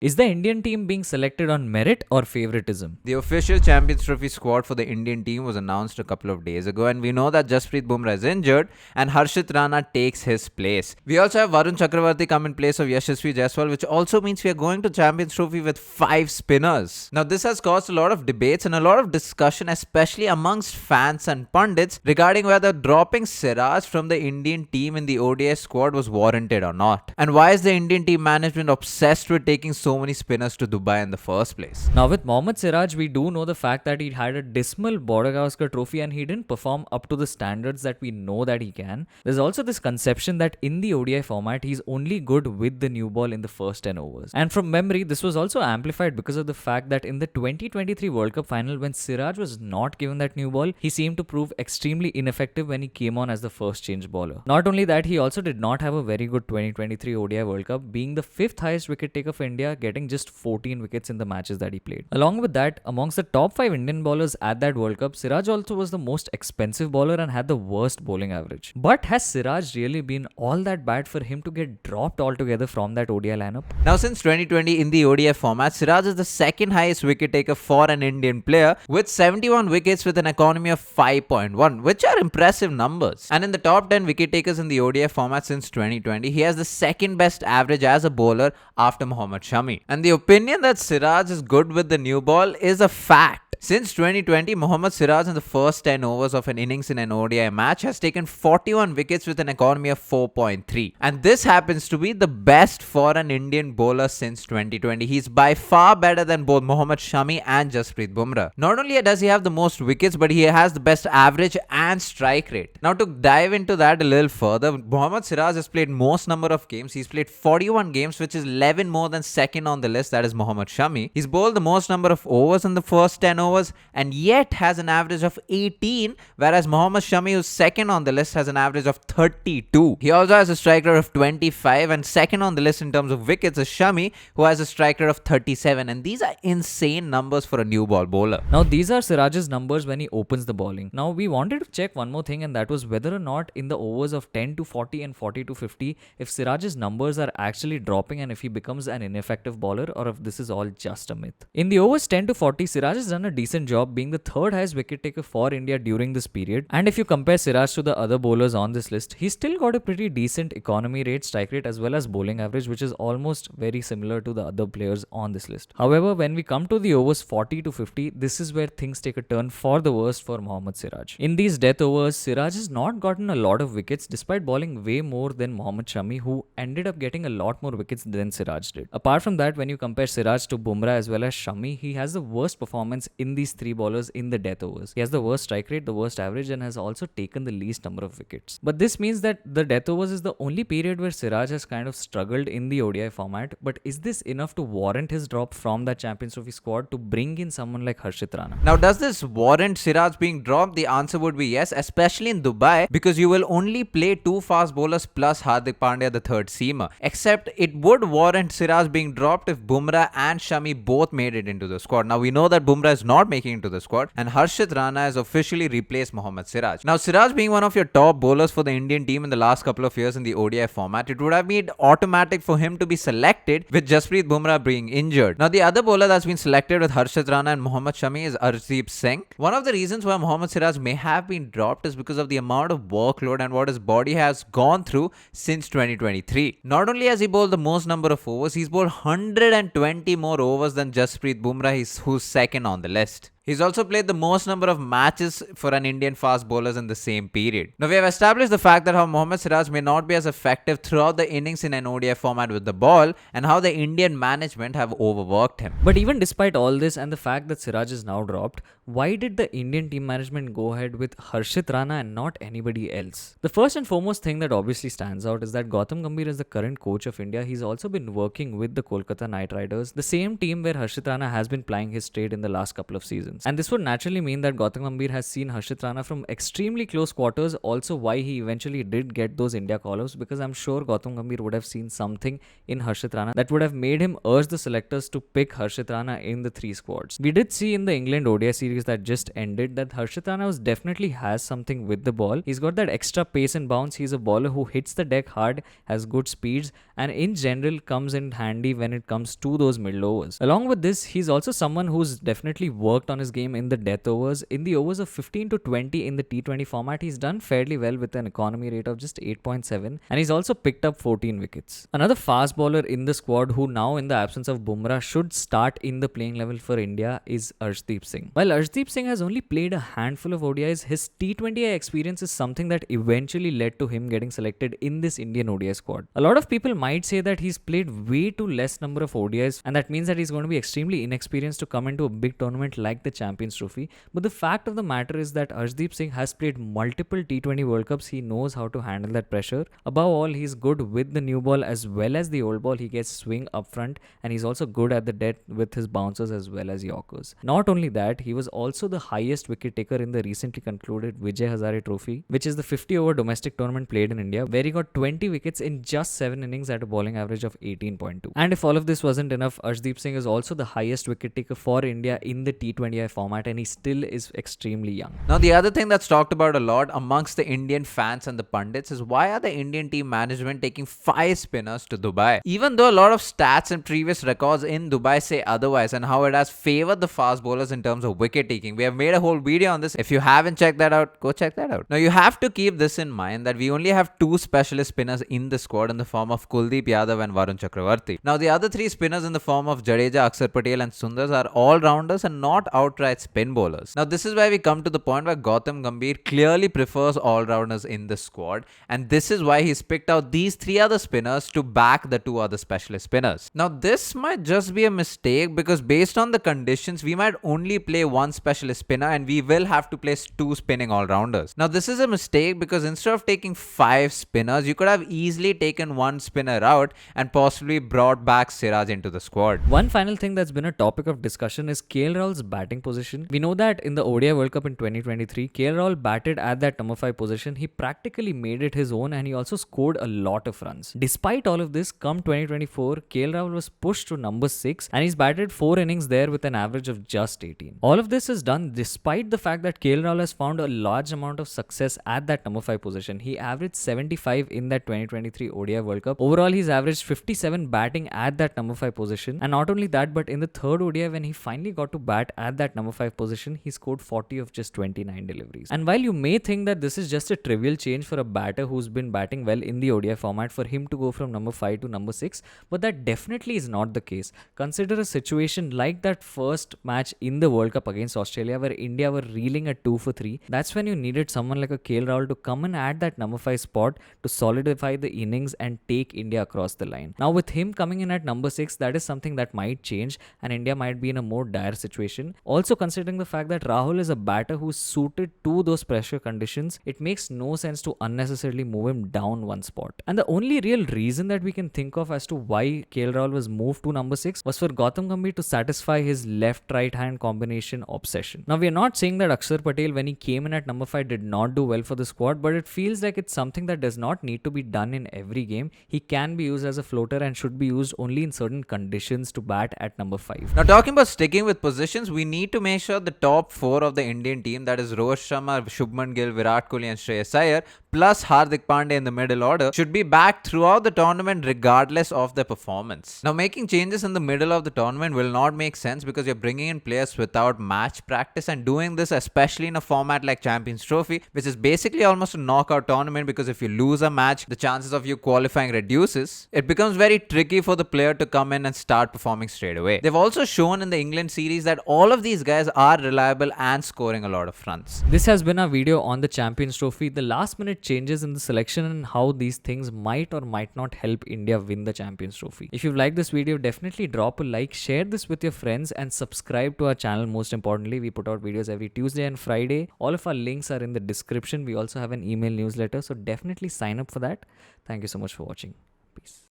Is the Indian team being selected on merit or favoritism? The official Champions Trophy squad for the Indian team was announced a couple of days ago, and we know that Jasprit Bumrah is injured and Harshit Rana takes his place. We also have Varun Chakravarti come in place of Yashasvi Jaiswal, which also means we are going to Champions Trophy with 5 spinners. Now, this has caused a lot of debates and a lot of discussion, especially amongst fans and pundits, regarding whether dropping Siraj from the Indian team in the ODI squad was warranted or not. And why is the Indian team management obsessed with taking so many spinners to Dubai in the first place? Now with Mohammed Siraj, we do know the fact that he had a dismal Border Gavaskar trophy and he didn't perform up to the standards that we know that he can. There's also this conception that in the ODI format, he's only good with the new ball in the first 10 overs. And from memory, this was also amplified because of the fact that in the 2023 World Cup final, when Siraj was not given that new ball, he seemed to prove extremely ineffective when he came on as the first change bowler. Not only that, he also did not have a very good 2023 ODI World Cup, being the 5th highest wicket taker for India, getting just 14 wickets in the matches that he played. Along with that, amongst the top 5 Indian bowlers at that World Cup, Siraj also was the most expensive bowler and had the worst bowling average. But has Siraj really been all that bad for him to get dropped altogether from that ODI lineup? Now, since 2020 in the ODI format, Siraj is the second highest wicket taker for an Indian player with 71 wickets with an economy of 5.1, which are impressive numbers. And in the top 10 wicket takers in the ODI format since 2020, he has the second best average as a bowler after Mohammed Shami. And the opinion that Siraj is good with the new ball is a fact. Since 2020, Mohammed Siraj in the first 10 overs of an innings in an ODI match has taken 41 wickets with an economy of 4.3. And this happens to be the best for an Indian bowler since 2020. He's by far better than both Mohammed Shami and Jasprit Bumrah. Not only does he have the most wickets, but he has the best average and strike rate. Now, to dive into that a little further, Mohammed Siraj has played most number of games. He's played 41 games, which is 11 more than second on the list, that is Mohammed Shami. He's bowled the most number of overs in the first 10 overs and yet has an average of 18, whereas Mohammed Shami, who's second on the list, has an average of 32. He also has a strike rate of 25, and second on the list in terms of wickets is Shami, who has a strike rate of 37, and these are insane numbers for a new ball bowler. Now these are Siraj's numbers when he opens the bowling. Now we wanted to check one more thing, and that was whether or not in the overs of 10 to 40 and 40 to 50, if Siraj's numbers are actually dropping and if he becomes an ineffective bowler, or if this is all just a myth. In the overs 10 to 40, Siraj has done a decent job, being the third highest wicket taker for India during this period. And if you compare Siraj to the other bowlers on this list, he's still got a pretty decent economy rate, strike rate, as well as bowling average, which is almost very similar to the other players on this list. However, when we come to the overs 40 to 50, this is where things take a turn for the worst for Mohammed Siraj. In these death overs, Siraj has not gotten a lot of wickets despite bowling way more than Mohammed Shami, who ended up getting a lot more wickets than Siraj did. Apart from that, when you compare Siraj to Bumrah as well as Shami, he has the worst performance in these 3 bowlers in the death overs. He has the worst strike rate, the worst average, and has also taken the least number of wickets. But this means that the death overs is the only period where Siraj has kind of struggled in the ODI format. But is this enough to warrant his drop from that Champions Trophy squad to bring in someone like Harshit Rana? Now, does this warrant Siraj being dropped? The answer would be yes, especially in Dubai, because you will only play 2 fast bowlers plus Hardik Pandya, the third seamer. Except it would warrant Siraj being dropped if Bumrah and Shami both made it into the squad. Now, we know that Bumrah is not making it into the squad, and Harshit Rana has officially replaced Mohammed Siraj. Now, Siraj being one of your top bowlers for the Indian team in the last couple of years in the ODI format, it would have been automatic for him to be selected with Jasprit Bumrah being injured. Now, the other bowler that's been selected with Harshit Rana and Mohammed Shami is Arshdeep Singh. One of the reasons why Mohammed Siraj may have been dropped is because of the amount of workload and what his body has gone through since 2023. Not only has he bowled the most number of overs, he's bowled 120 more overs than Jasprit Bumrah, who's second on the list. He's also played the most number of matches for an Indian fast bowlers in the same period. Now, we have established the fact that how Mohammed Siraj may not be as effective throughout the innings in an ODI format with the ball, and how the Indian management have overworked him. But even despite all this and the fact that Siraj is now dropped, why did the Indian team management go ahead with Harshit Rana and not anybody else? The first and foremost thing that obviously stands out is that Gautam Gambhir is the current coach of India. He's also been working with the Kolkata Knight Riders, the same team where Harshit Rana has been plying his trade in the last couple of seasons. runs. And this would naturally mean that Gautam Gambhir has seen Harshit Rana from extremely close quarters, also why he eventually did get those India call-ups, because I'm sure Gautam Gambhir would have seen something in Harshit Rana that would have made him urge the selectors to pick Harshit Rana in the 3 squads. We did see in the England ODI series that just ended that Harshit Rana definitely has something with the ball. He's got that extra pace and bounce. He's a bowler who hits the deck hard, has good speeds, and in general comes in handy when it comes to those middle overs. Along with this, he's also someone who's definitely worked on his game in the death overs. In the overs of 15 to 20 in the T20 format, he's done fairly well with an economy rate of just 8.7, and he's also picked up 14 wickets. Another fast bowler in the squad who now in the absence of Bumrah should start in the playing level for India is Arshdeep Singh. While Arshdeep Singh has only played a handful of ODIs, his T20I experience is something that eventually led to him getting selected in this Indian ODI squad. A lot of people might say that he's played way too less number of ODIs, and that means that he's going to be extremely inexperienced to come into a big tournament like the Champions Trophy. But the fact of the matter is that Arshdeep Singh has played multiple T20 World Cups. He knows how to handle that pressure. Above all, he's good with the new ball as well as the old ball. He gets swing up front, and he's also good at the death with his bouncers as well as Yorkers. Not only that, he was also the highest wicket taker in the recently concluded Vijay Hazare Trophy, which is the 50-over domestic tournament played in India, where he got 20 wickets in just 7 innings at a bowling average of 18.2. And if all of this wasn't enough, Arshdeep Singh is also the highest wicket taker for India in the T20I format, and he still is extremely young. Now, the other thing that's talked about a lot amongst the Indian fans and the pundits is why are the Indian team management taking 5 spinners to Dubai? Even though a lot of stats and previous records in Dubai say otherwise, and how it has favored the fast bowlers in terms of wicket taking. We have made a whole video on this. If you haven't checked that out, go check that out. Now, you have to keep this in mind that we only have 2 specialist spinners in the squad in the form of Kuldeep Yadav and Varun Chakravarti. Now, the other 3 spinners in the form of Jadeja, Akshar Patel and Sundars are all-rounders and not outright spin bowlers. Now, this is why we come to the point where Gautam Gambhir clearly prefers all-rounders in the squad, and this is why he's picked out these 3 other spinners to back the 2 other specialist spinners. Now, this might just be a mistake because based on the conditions, we might only play 1 specialist spinner and we will have to place 2 spinning all-rounders. Now, this is a mistake because instead of taking 5 spinners, you could have easily taken 1 spinner out and possibly brought back Siraj into the squad. One final thing that's been a topic of discussion is KL Rahul's batting position. We know that in the ODI World Cup in 2023, KL Rahul batted at that number 5 position. He practically made it his own and he also scored a lot of runs. Despite all of this, come 2024, KL Rahul was pushed to number 6 and he's batted 4 innings there with an average of just 18. All of this is done despite the fact that KL Rahul has found a large amount of success at that number 5 position. He averaged 75 in that 2023 ODI World Cup. Overall, he's averaged 57 batting at that number 5 position. And not only that, but in the third ODI when he finally got to bat at that number 5 position, he scored 40 of just 29 deliveries. And while you may think that this is just a trivial change for a batter who's been batting well in the ODI format for him to go from number 5 to number 6, but that definitely is not the case. Consider a situation like that first match in the World Cup against Australia where India were reeling at 2 for 3. That's when you needed someone like a KL Rahul to come in at that number 5 spot to solidify the innings and take India across the line. Now with him coming in at number 6, that is something that might change and India might be in a more dire situation. Also considering the fact that Rahul is a batter who's suited to those pressure conditions, it makes no sense to unnecessarily move him down one spot. And the only real reason that we can think of as to why KL Rahul was moved to number 6 was for Gautam Gambhir to satisfy his left-right hand combination obsession. Now we are not saying that Akshar Patel when he came in at number 5 did not do well for the squad, but it feels like it's something that does not need to be done in every game. He can be used as a floater and should be used only in certain conditions to bat at number 5. Now talking about sticking with positions, we need to make sure the top 4 of the Indian team, that is Rohit Sharma, Shubman Gill, Virat Kohli and Shreyas Iyer plus Hardik Pandya in the middle order should be back throughout the tournament regardless of their performance. Now making changes in the middle of the tournament will not make sense because you're bringing in players without match practice, and doing this especially in a format like Champions Trophy, which is basically almost a knockout tournament, because if you lose a match the chances of you qualifying reduces. It becomes very tricky for the player to come in and start performing straight away. They've also shown in the England series that all of these guys are reliable and scoring a lot of runs. This has been our video on the Champions Trophy, the last minute changes in the selection and how these things might or might not help India win the Champions Trophy. If you've liked this video, definitely drop a like, share this with your friends and subscribe to our channel. Most importantly, we put out videos every Tuesday and Friday. All of our links are in the description. We also have an email newsletter, so definitely sign up for that. Thank you so much for watching. Peace.